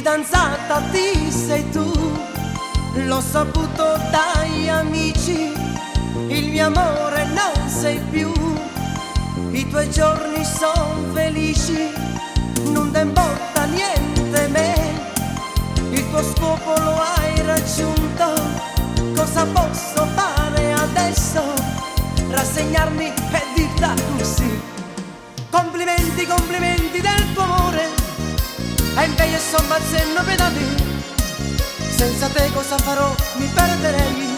fidanzata ti sei tu, l'ho saputo dagli amici, il mio amore non sei più, i tuoi giorni son felici, non ti importa niente me, il tuo scopo lo hai raggiunto, cosa posso fare adesso? Rassegnarmi e dirla così. Complimenti, complimenti del tuo amore, e invece son bazzenno per da me, senza te cosa farò? Mi perderei.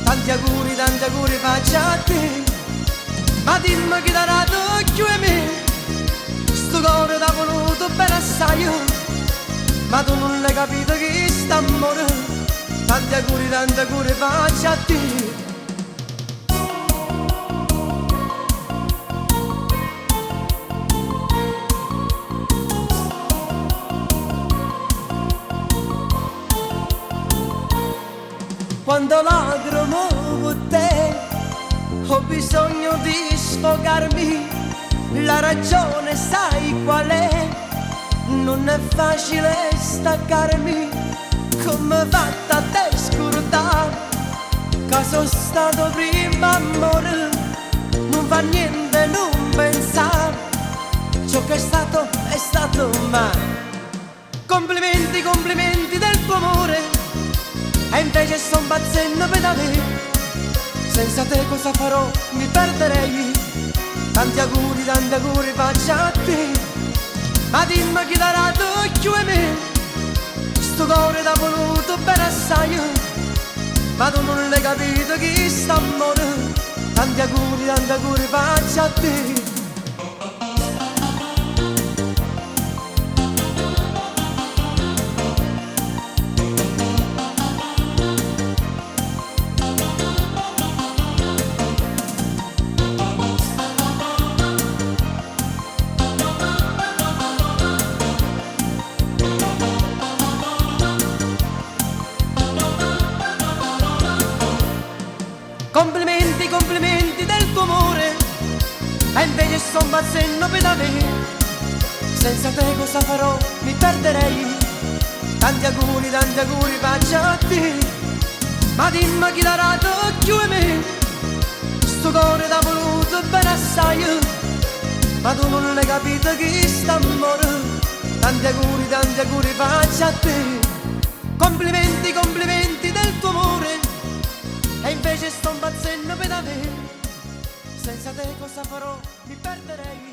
Tanti auguri faccio a te, ma dimmi chi darà d'occhio a me, sto cuore t'ha voluto bene assai, ma tu non l'hai capito che sta amore. Tanti auguri faccio a te. Quando lacrimo con te ho bisogno di sfogarmi, la ragione sai qual è? Non è facile staccarmi, come fatta te scordare che sono stato prima amore, non fa niente non pensare, ciò che è stato mai. Complimenti, complimenti del tuo amore, e invece son bazzenno per da me, senza te cosa farò? Mi perderei. Tanti auguri faccio a te, ma dimmi chi darà d'occhio a me, sto cuore t'ha voluto bene assai, ma tu non l'hai capito che sta amore. Tanti auguri faccio a te. Complimenti, complimenti del tuo amore, e invece son bazzenno per da me, senza te cosa farò? Mi perderei. Tanti auguri faccio a te, ma dimmi chi darà d'occhio a me, sto cuore t'ha voluto bene assai, ma tu non l'hai capito che sta amore. Tanti auguri faccio a te. Complimenti, complimenti del tuo amore, e invece sto bazzenno per da me, senza te cosa farò? Mi perderei.